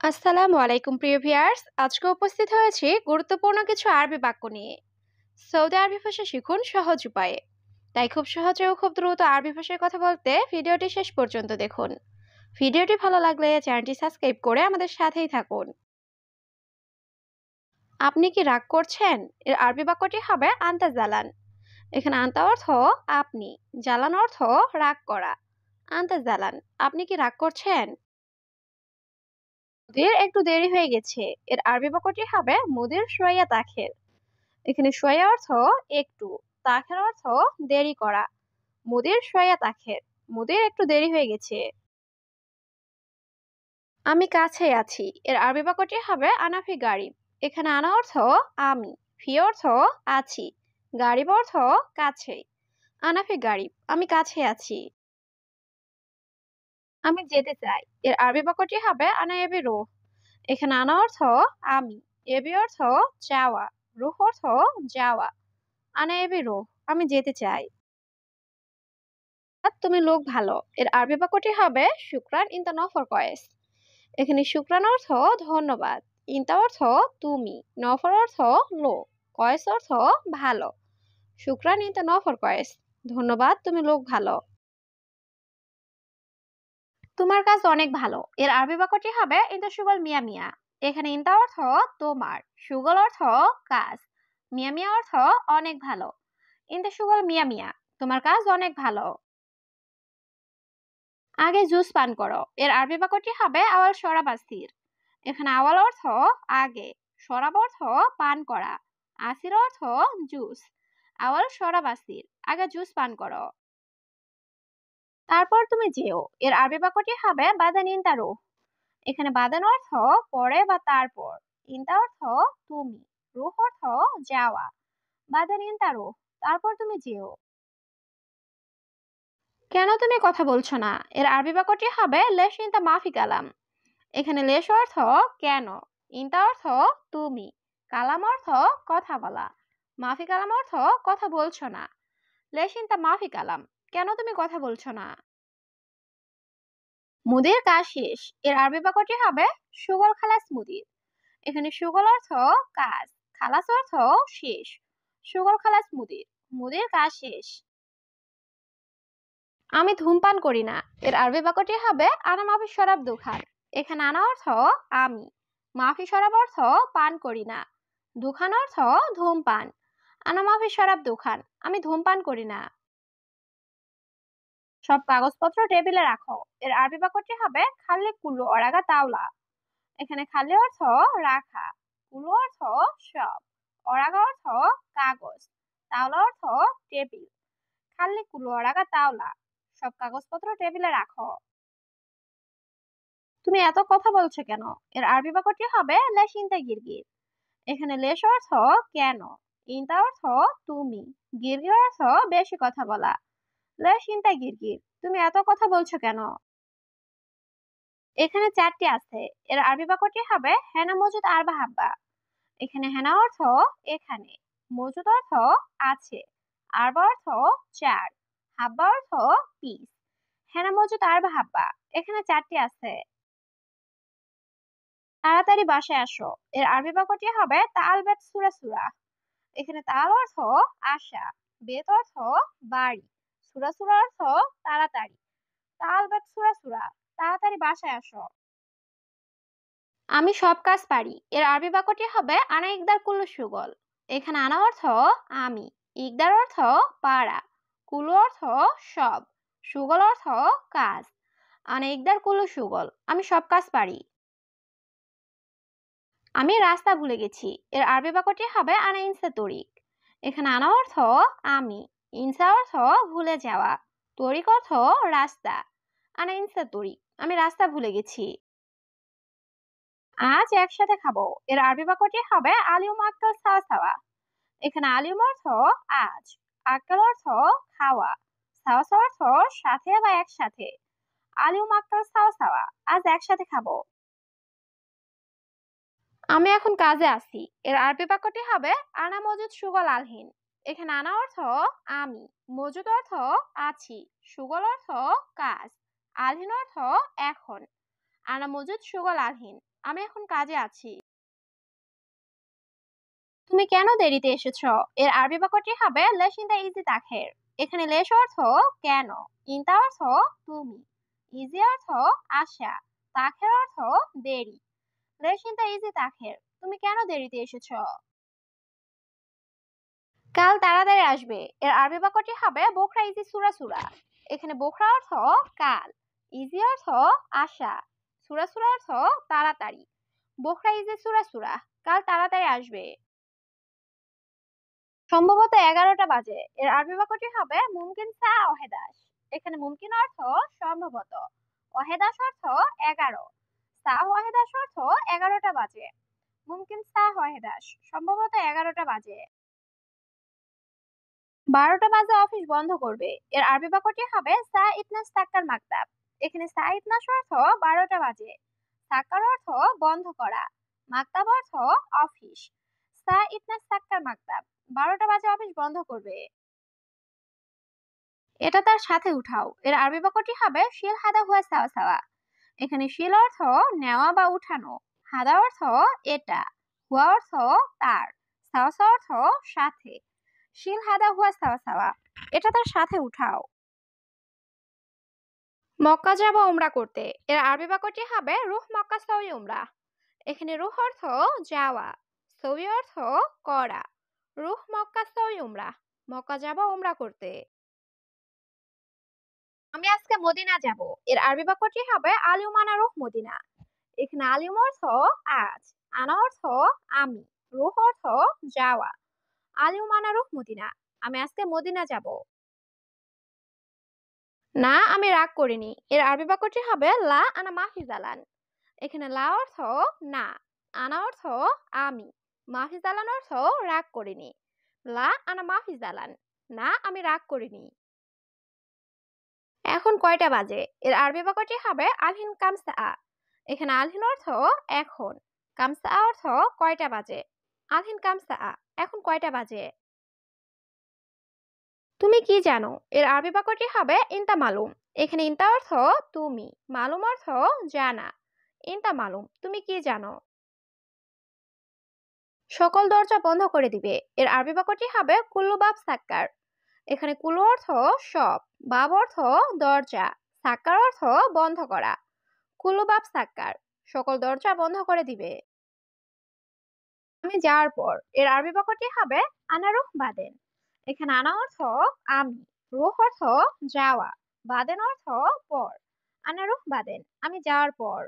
আসসালামু আলাইকুম প্রিয় ভিউয়ার্স, আজকে উপস্থিত হয়েছি গুরুত্বপূর্ণ কিছু আরবি বাক্য নিয়ে। সৌদি আরবি ভাষা শিখুন সহজ উপায়ে। তাই খুব সহজে ও খুব দ্রুত আরবি ভাষায় কথা বলতে ভিডিওটি শেষ পর্যন্ত দেখুন। ভিডিওটি ভালো লাগলে চ্যানেলটি সাবস্ক্রাইব করে আমাদের সাথেই থাকুন। আপনি কি রাগ করছেন? এর আরবি বাক্যটি হবে আনতা জালান। এখানে আনতা অর্থ আপনি, জালান অর্থ রাগ করা। আনতা জালান, আপনি কি রাগ করছেন? মুদির একটু দেরি হয়ে গেছে। এর আরবি বাক্যটি হবে মুদির শোয়া তাখের। এখানে শোয়া অর্থ একটু, তাখের অর্থ দেরি করা। মুদির শোয়া তাখের, মুদির একটু দেরি হয়ে গেছে। আমি কাছেই আছি। এর আরবি বাক্যটি হবে আনাফি গারিব। এখানে আনা অর্থ আমি, ফি অর্থ আছি, গারিব অর্থ কাছেই। আনাফি গারিব, আমি কাছে আছি। আমি যেতে চাই। এর আরবি বাক্যটি হবে আনা এবি রুহ। এখানে আনা অর্থ আমি, এবি অর্থ চাওয়া, রুহ অর্থ যাওয়া। আনা এবি রুহ, আমি যেতে চাই। আর তুমি লোক ভালো। এর আরবি বাক্যটি হবে শুকরান ইনতা নফর কয়েস। এখানে শুকরান অর্থ ধন্যবাদ, ইনতা অর্থ তুমি, নফর অর্থ লোক, কয়েস অর্থ ভালো। শুকরান ইনতা নফর কয়েস, ধন্যবাদ তুমি লোক ভালো। তোমার কাজ অনেক ভালো। এর আরবি বাক্যটি হবে ইনতা সুগল মিয়া মিয়া। এখানে ইনতা অর্থ তোমার, সুগল অর্থ কাজ, মিয়া মিয়া অর্থ অনেক ভালো। ইনতা সুগল মিয়া মিয়া, তোমার কাজ অনেক ভালো। আগে জুস পান করো। এর আরবি বাক্যটি হবে আওয়াল শরাব আসির। এখানে আওয়াল অর্থ আগে, শরাব অর্থ পান করা, আসির অর্থ জুস। আওয়াল শরাব আসির, আগে জুস পান করো। তারপর তুমি যেও। এর আরবি বাক্যটি হবে বাদান ইনতারো। এখানে বাদান অর্থ পরে বা তারপর, ইনতা অর্থ তুমি, রুহ অর্থ যাওয়া। বাদান ইনতারো, তারপর তুমি যেও। কেন তুমি কথা বলছো না? এর আরবি বাক্যটি হবে লেশ ইনতা মাফি কালাম। এখানে লেশ অর্থ কেন, ইনতা অর্থ তুমি, কালাম অর্থ কথা বলা, মাফি কালাম অর্থ কথা বলছো না। লেশ ইনতা মাফি কালাম, কেন তুমি কথা বলছো না? মুদির কাজ শেষ। এর আরবি বাক্যটি হবে সুগল খালাস মুদির। এখানে সুগল অর্থ কাজ, খালাস অর্থ শেষ। সুগল খালাস মুদির, মুদির কাজ শেষ। আমি ধূমপান করি না। এর আরবি বাক্যটি হবে আনা মাফি শরাব দুখান। এখানে আনা অর্থ আমি, মাফি শরাব অর্থ পান করি না, দুখান অর্থ ধূমপান। আনা মাফি শরাব দুখান, আমি ধূমপান করি না। সব কাগজপত্র টেবিলে রাখো। এর আরবি বাক্যটি হবে খাল্লি কুল্লু অরাগা তাওলা। এখানে খাল্লি অর্থ রাখা, কুল্লু অর্থ সব, অরাগা অর্থ কাগজ, তাওলা অর্থ টেবিল। খাল্লি কুল্লু অরাগা তাওলা, সব কাগজপত্র টেবিলে রাখো। তুমি এত কথা বলছো কেন? এর আরবি বাক্যটি হবে লেশ ইনতা গিরগির। এখানে লেশ অর্থ কেন, ইনতা অর্থ তুমি, গিরগির অর্থ বেশি কথা বলা। লেশ ইনতা গিরগির, তুমি এত কথা বলছো কেন? এখানে চারটি আছে। এর আরবি বাক্যটি হবে হেনা মজুদ আরবা হাব্বা। এখানে হেনা অর্থ এখানে, মজুদ অর্থ আছে, আরবা অর্থ চার, হাব্বা অর্থ পিস। হেনা মজুদ আরবা হাব্বা, এখানে চারটি আছে। তাড়াতাড়ি বাসায় আসো। এর আরবি বাক্যটি হবে তাল বেত সুরা সুরা। এখানে তাল অর্থ আশা, বেত অর্থ বাড়ি, সুরা সুরা অর্থ তাড়াতাড়ি। তাল বেত সুরা সুরা, তাড়াতাড়ি বাসায় আসো। আমি সব কাজ পারি। এর আরবি বাক্যটি হবে আনা ইকদার কুল্লু সুগল। এখানে আনা অর্থ আমি, ইকদার অর্থ পারা, কুলু অর্থ সব, সুগল অর্থ কাজ। আনা ইকদার কুল্লু সুগল, আমি সব কাজ পারি। আমি রাস্তা ভুলে গেছি। এর আরবি বাক্যটি হবে আনা ইনসা তরিক। এখানে আনা অর্থ আমি, ইনসা অর্থ ভুলে যাওয়া, তরিক অর্থ রাস্তা। আনা ইনসা তরিক, আমি রাস্তা ভুলে গেছি। আজ একসাথে খাবো। এর আরবি বাক্যটি হবে আলিউম আক্কাল সাওয়া সাওয়া। এখানে আলিউম অর্থ আজ, আক্কাল অর্থ খাওয়া, সাওয়া সাওয়া অর্থ সাথে বা একসাথে। আলিউম আক্কাল সাওয়া সাওয়া, আজ একসাথে খাবো। আমি এখন কাজে আছি। এর আরবি বাক্যটি হবে আনা মজুদ সুগল আলহিন। এখানে আনা অর্থ আমি, মজুদ অর্থ আছি, সুগল অর্থ কাজ, আলহিন অর্থ এখন। আনা মজুদ শুগল আলহিন। আমি এখন কাজে আছি। তুমি কেন দেরিতে এসেছো? এর আরবি বাক্যটি হবে লেশ ইন দা ইজি তাখের। এখানে লেশ অর্থ কেন, ইনতা অর্থ তুমি, ইজি অর্থ আশা, তাখের অর্থ দেরি। লেশ ইন দা ইজি তাখের, তুমি কেন দেরিতে এসেছো? কাল তাড়াতাড়ি আসবে। এর আরবি বাক্যটি হবে বোখরা ইজি সুরা সুরা। এখানে বোখরা অর্থ কাল, ইজি অর্থ আশা, সুরা সুরা অর্থ তাড়াতাড়ি। বোখরা ইজি সুরা সুরা, কাল তাড়াতাড়ি আসবে। সম্ভবত 11টা বাজে। এর আরবি বাক্যটি হবে মুমকিন সা ওহেদাস। এখানে মুমকিন অর্থ সম্ভবত, ওহেদাস অর্থ 11, সা ওহেদাস অর্থ 11টা বাজে। মুমকিন সা ওহেদাস, সম্ভবত 11টা বাজে। 12টা বাজে অফিস বন্ধ করবে। এর আরবি বাক্যটি হবে সা ইতনাস তাক্কার মাকতাব। এখানে সা ইতনাস অর্থ 12টা বাজে, তাক্কার অর্থ বন্ধ করা, মাকতাব অর্থ অফিস। সা ইতনাস তাক্কার মাকতাব, 12টা বাজে অফিস বন্ধ করবে। এটা তার সাথে উঠাও। এর আরবি বাক্যটি হবে শিল হাদা হুয়া সাওয়া সাওয়া। এখানে শিল অর্থ নেওয়া বা উঠানো, হাদা অর্থ এটা, হুয়া অর্থ তার, সাওয়া সাওয়া অর্থ সাথে। শিল হাদা হুয়া সাওয়া সাওয়া, এটা তার সাথে উঠাও। মক্কা যাব উমরা করতে। এর আরবি বাক্যটি হবে রুহ মক্কা সউই উমরা। এখানে রুহ অর্থ যাওয়া, সউই অর্থ করা। রুহ মক্কা সউই উমরা, মক্কা যাব উমরা করতে। আমি আজকে মদিনা যাব। এর আরবি বাক্যটি হবে আলিউম আনা রুহ মদিনা। এখানে আলিউম অর্থ আজ, আনা অর্থ আমি, রুহ অর্থ যাওয়া। আলিউম আনা রুহ মদিনা, আমি আজকে মদিনা যাব। না, আমি রাগ করিনি। এর আরবি বাক্যটি হবে লা আনা মাফি জালান। এখানে লা অর্থ না, আনা অর্থ আমি, মাফি জালান অর্থ রাগ করিনি। লা আনা মাফি জালান, না আমি রাগ করিনি। এখন কয়টা বাজে? এর আরবি বাক্যটি হবে আলহিন কামসা। এখানে আলহিন অর্থ এখন, কামসা অর্থ কয়টা বাজে। আলহিন কামসা, এখন কয়টা বাজে। তুমি কি জানো? এর আরবি বাক্যটি হবে ইনতা মালুম। এখানে ইনতা অর্থ তুমি, মালুম অর্থ জানা। ইনতা মালুম, তুমি কি জানো। সকল দরজা বন্ধ করে দিবে। এর আরবি বাক্যটি হবে কুল্লু বাব সাক্কার। এখানে কুল্লু অর্থ সব, বাব অর্থ দরজা, সাক্কার অর্থ বন্ধ করা। কুল্লু বাব সাক্কার, সকল দরজা বন্ধ করে দিবে। আমি যাওয়ার পর। এর আরবি বাক্যটি হবে আনা রুহ বাদেন। এখানে আনা অর্থ আমি, রুহ অর্থ যাওয়া, বাদেন অর্থ পর। আনা রুহ বাদেন, আমি যাওয়ার পর।